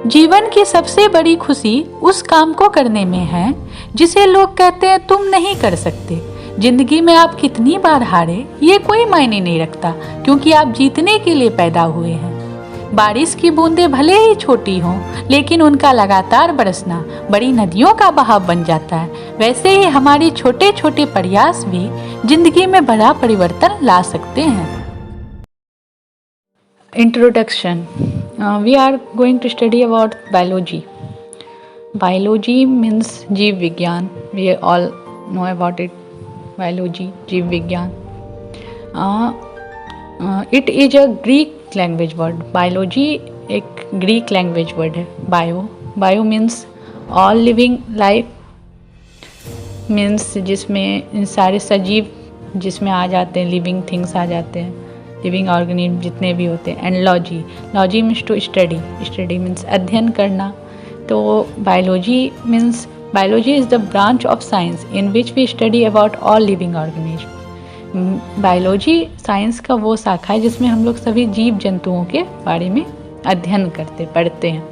जीवन की सबसे बड़ी खुशी उस काम को करने में है जिसे लोग कहते हैं तुम नहीं कर सकते। जिंदगी में आप कितनी बार हारे ये कोई मायने नहीं रखता, क्योंकि आप जीतने के लिए पैदा हुए हैं। बारिश की बूंदें भले ही छोटी हों, लेकिन उनका लगातार बरसना बड़ी नदियों का बहाव बन जाता है। वैसे ही हमारे छोटे छोटे प्रयास भी जिंदगी में बड़ा परिवर्तन ला सकते हैं। Introduction. We are going to study about biology. Biology means जीव विज्ञान. We all know about it. Biology, जीव विज्ञान. It is a Greek language word. Biology एक Greek language word है. Bio means all living life. Means जिसमें सारे सजीव जिसमें आ जाते हैं, living things आ जाते हैं, लिविंग ऑर्गेनिज्म जितने भी होते हैं। And logy means to study means अध्ययन करना। तो biology is the branch of science in which we study about all living organism. Biology science का वो शाखा है जिसमें हम लोग सभी जीव जंतुओं के बारे में अध्ययन पढ़ते हैं।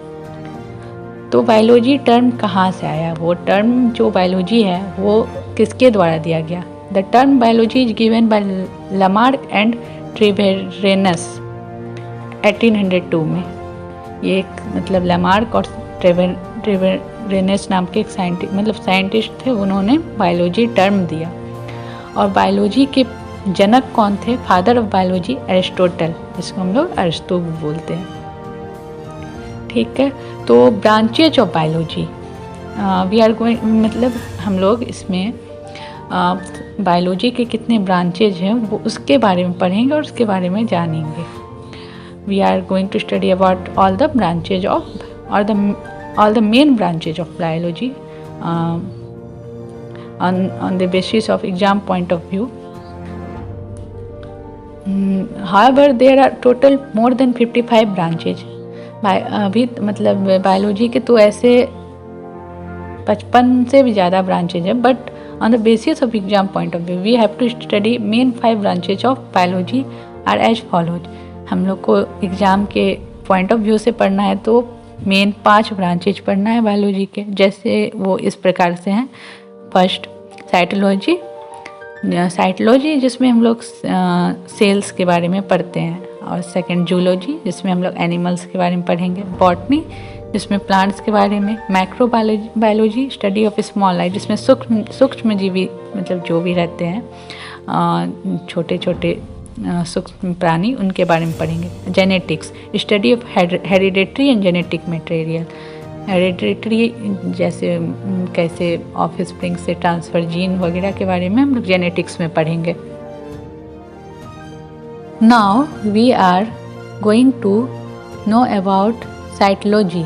तो बायोलॉजी टर्म कहाँ से आया? वो टर्म जो बायोलॉजी है वो किसके द्वारा दिया गया? The term biology is given by Lamarck and Treviranus 1802 में। ये एक मतलब लमार्क और ट्रेवेरेनस नाम के एक साइंटिस्ट थे, उन्होंने बायोलॉजी टर्म दिया। और बायोलॉजी के जनक कौन थे? फादर ऑफ बायोलॉजी एरिस्टोटल, जिसको हम लोग अरिस्टो बोलते हैं। ठीक है, तो branches of biology we are going, मतलब हम लोग इसमें बायोलॉजी के कितने ब्रांचेज हैं वो उसके बारे में पढ़ेंगे और उसके बारे में जानेंगे। We are going to study about all the branches of all the main branches of biology on the basis of exam point of view. However, there are total more than 55 branches. अभी मतलब biology के तो ऐसे 55 से भी ज़्यादा branches है, but on the basis of exam point of view we have to study main 5 branches of biology are as follows. हम लोग को एग्ज़ाम के पॉइंट ऑफ व्यू से पढ़ना है तो मेन 5 ब्रांचेज पढ़ना है बायोलॉजी के, जैसे वो इस प्रकार से हैं। फर्स्ट साइटोलॉजी जिसमें हम लोग सेल्स के बारे में पढ़ते हैं, और सेकंड जूलॉजी जिसमें हम लोग एनिमल्स के बारे में पढ़ेंगे, बॉटनी जिसमें प्लांट्स के बारे में, microbiology study of small life जिसमें सूक्ष्म जीवी मतलब जो भी रहते हैं छोटे छोटे सूक्ष्म प्राणी, उनके बारे में पढ़ेंगे। Genetics study of hereditary and genetic material, hereditary जैसे कैसे ऑफ स्प्रिंग से ट्रांसफ़र जीन वगैरह के बारे में हम लोग जेनेटिक्स में पढ़ेंगे। Now we are going to know about cytology.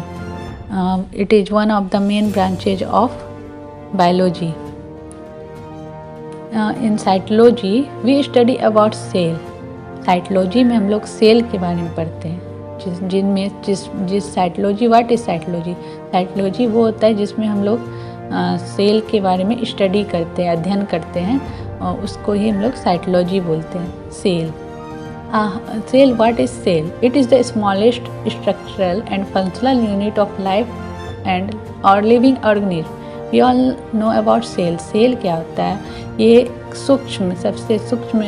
It is one of the main branches of biology. In cytology we study about cell. cytology में हम लोग सेल के बारे में पढ़ते हैं, जिस cytology, what is cytology? Cytology वो होता है जिसमें हम लोग सेल के बारे में स्टडी करते हैं, अध्ययन करते हैं, और उसको ही हम लोग साइटोलॉजी बोलते हैं। Cell cell, what is cell? It is the smallest structural and functional unit of life and or living organism. We all know about cell. Cell क्या होता है? ये सूक्ष्म, सबसे सूक्ष्म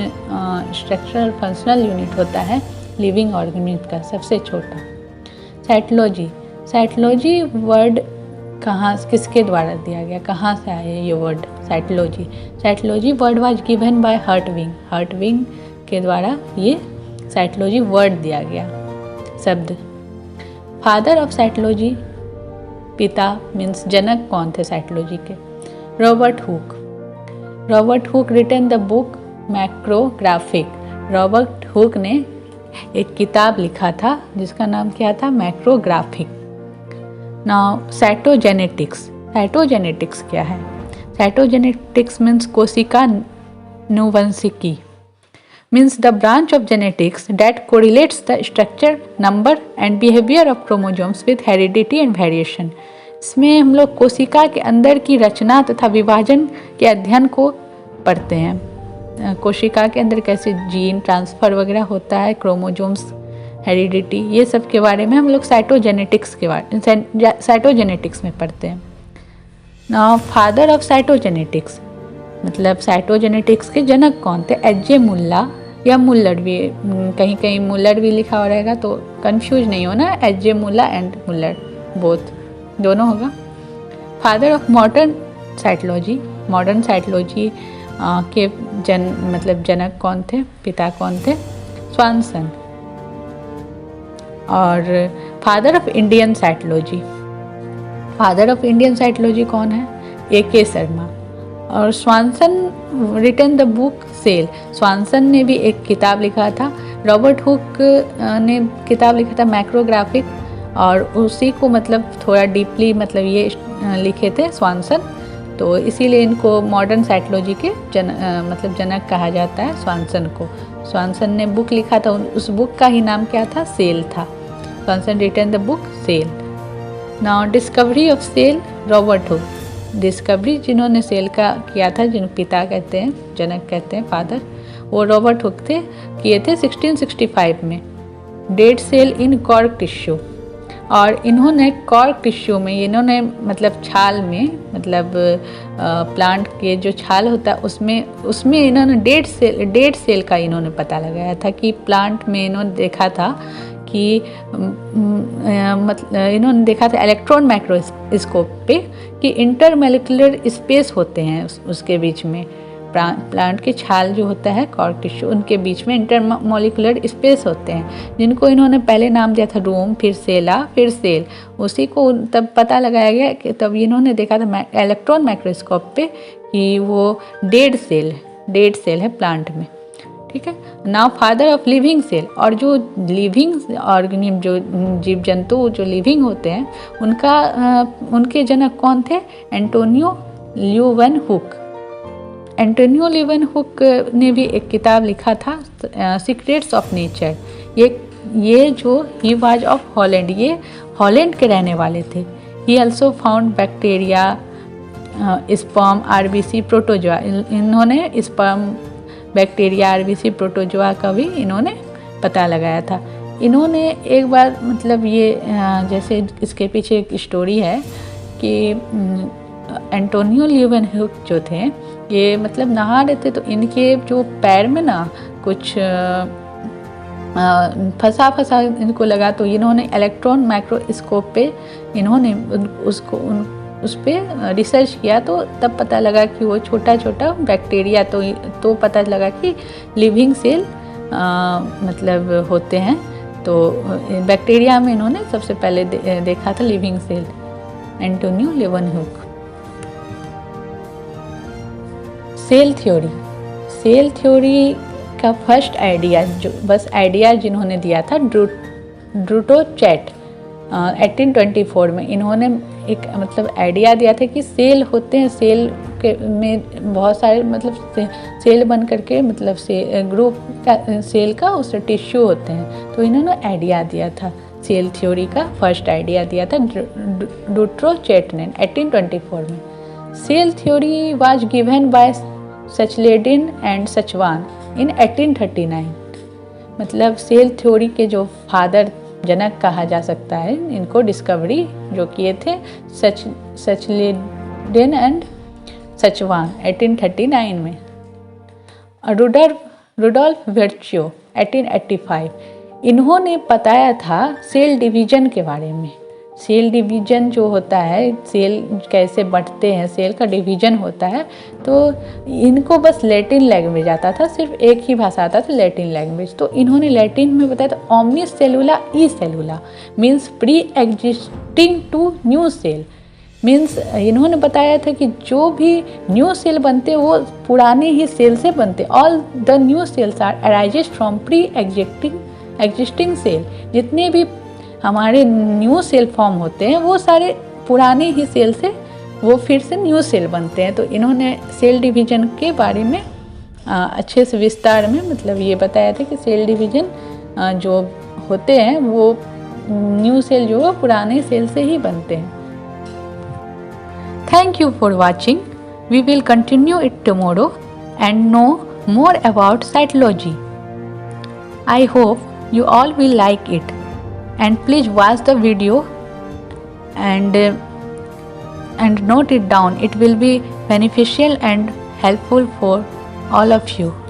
स्ट्रक्चरल फंक्शनल यूनिट होता है लिविंग ऑर्गेनिज्म का, सबसे छोटा। साइटोलॉजी वर्ड किसके द्वारा दिया गया, कहाँ से आया ये word cytology? Cytology word was given by Hertwig के द्वारा ये साइटोलॉजी वर्ड दिया गया शब्द। फादर ऑफ साइटोलॉजी, पिता मीन्स जनक कौन थे साइटोलॉजी के? Robert Hooke written the book macrographic. Robert Hooke ने एक किताब लिखा था जिसका नाम क्या था? मैक्रोग्राफिक। नाउ साइटोजेनेटिक्स क्या है? साइटोजेनेटिक्स मीन्स कोशिका नुवंशिकी, means the branch of genetics that correlates the structure, number and behavior of chromosomes with heredity and variation. इसमें हम लोग कोशिका के अंदर की रचना तथा विभाजन के अध्ययन को पढ़ते हैं। कोशिका के अंदर कैसे जीन ट्रांसफ़र वगैरह होता है, क्रोमोसोम्स हेरिडिटी, ये सब के बारे में हम लोग साइटोजेनेटिक्स में पढ़ते हैं। नाउ फादर ऑफ साइटोजेनेटिक्स, मतलब साइटोजेनेटिक्स के जनक कौन थे? एच.जे. मुल्ला या मुल्लर भी, कहीं कहीं मुल्लर भी लिखा हो रहेगा तो कंफ्यूज नहीं होना, एच.जे. मुल्ला एंड मुल्लर बोथ, दोनों होगा। Father of modern cytology, modern cytology के मतलब जनक कौन थे, पिता कौन थे? स्वानसन। और father of Indian cytology, father of Indian cytology कौन है? ए.के. शर्मा। और Swanson written the book cell, Swanson ने भी एक किताब लिखा था। रॉबर्ट हुक ने किताब लिखा था मैक्रोग्राफिक, और उसी को मतलब थोड़ा डीपली मतलब ये लिखे थे स्वानसन, तो इसीलिए इनको मॉडर्न साइटोलॉजी के मतलब जनक कहा जाता है स्वानसन को। स्वानसन ने बुक लिखा था, उस बुक का ही नाम क्या था? सेल था। Swanson written the book cell. Now discovery of cell, Robert Hooke. Discovery जिन्होंने सेल का किया था, जिन पिता कहते हैं, जनक कहते हैं, फादर, वो रॉबर्ट हुक थे, किए थे 1665 में। डेड सेल इन कॉर्क टिश्यू, और इन्होंने कॉर्क टिश्यू में, इन्होंने मतलब छाल में, मतलब प्लांट के जो छाल होता है उसमें इन्होंने डेड सेल का इन्होंने पता लगाया था कि प्लांट में इन्होंने देखा था कि मतलब इन्होंने देखा था इलेक्ट्रॉन माइक्रोस्कोप पे कि इंटरमोलिकुलर स्पेस होते हैं उसके बीच में। प्लांट के छाल जो होता है कॉर्क टिश्यू, उनके बीच में इंटरमोलिकुलर स्पेस होते हैं, जिनको इन्होंने पहले नाम दिया था रूम, फिर सेला, फिर सेल। उसी को तब पता लगाया गया कि तब इन्होंने देखा था इलेक्ट्रॉन माइक्रोस्कोप पे कि वो डेड सेल है प्लांट में। ठीक है। Now father of living cell, और जो लिविंग ऑर्गेनिज्म, जो जीव जंतु जो लिविंग होते हैं, उनके जनक कौन थे? Antonio Leeuwenhoek. एंटोनियो ल्यूवेनहुक ने भी एक किताब लिखा था सीक्रेट्स ऑफ नेचर। ये जो ही वाज ऑफ हॉलैंड, ये हॉलैंड के रहने वाले थे। He also found bacteria, sperm, RBC, protozoa. इन्होंने स्पर्म, बैक्टीरिया, आरबीसी, प्रोटोजोआ का भी इन्होंने पता लगाया था। इन्होंने एक बार मतलब ये जैसे इसके पीछे एक स्टोरी है कि एंटोनियो ल्यूवेनहुक जो थे, ये मतलब नहा रहे थे, तो इनके जो पैर में ना कुछ फंसा इनको लगा, तो इन्होंने इलेक्ट्रॉन माइक्रोस्कोप पे इन्होंने उस पर रिसर्च किया, तो तब पता लगा कि वो छोटा छोटा बैक्टीरिया, तो पता लगा कि लिविंग सेल मतलब होते हैं। तो बैक्टीरिया में इन्होंने सबसे पहले देखा था living cell, Antonio Leeuwenhoek. Cell theory का फर्स्ट आइडिया, जो बस आइडिया जिन्होंने दिया था, ड्रूटोचैट 1824 में। इन्होंने एक मतलब आइडिया दिया था कि सेल होते हैं, सेल के में बहुत सारे मतलब सेल बन करके मतलब ग्रुप का सेल का उससे टिश्यू होते हैं। तो इन्होंने आइडिया दिया था, सेल थ्योरी का फर्स्ट आइडिया दिया था ड्रूटोचैट ने 1824 में। Cell theory was given by Schleiden and Schwann in 1839। मतलब सेल थ्योरी के जो फादर, जनक कहा जा सकता है, इनको डिस्कवरी जो किए थे सचलेडिन एंड सचवान 1839 में। रुडोल्फ वर्च्यू 1885, इन्होंने बताया था सेल डिवीजन के बारे में। सेल डिवीजन जो होता है, सेल कैसे बढ़ते हैं, सेल का डिवीजन होता है, तो इनको बस लैटिन लैंग्वेज आता था, सिर्फ एक ही भाषा आता था, लैटिन लैंग्वेज। तो इन्होंने लैटिन में बताया था ओमनिस सेलुला ई सेलुला means pre existing to new cell. Means इन्होंने बताया था कि जो भी न्यू सेल बनते वो पुराने ही सेल से बनते। All the new cells are arises from pre existing cell. जितने भी हमारे न्यू सेल फॉर्म होते हैं वो सारे पुराने ही सेल से वो फिर से न्यू सेल बनते हैं। तो इन्होंने सेल डिवीजन के बारे में अच्छे से विस्तार में मतलब ये बताया था कि सेल डिवीजन जो होते हैं वो न्यू सेल जो है पुराने सेल से ही बनते हैं। Thank you for watching. We will continue it tomorrow and know more about cytology. I hope you all will like it. And please watch the video and note it down. It will be beneficial and helpful for all of you.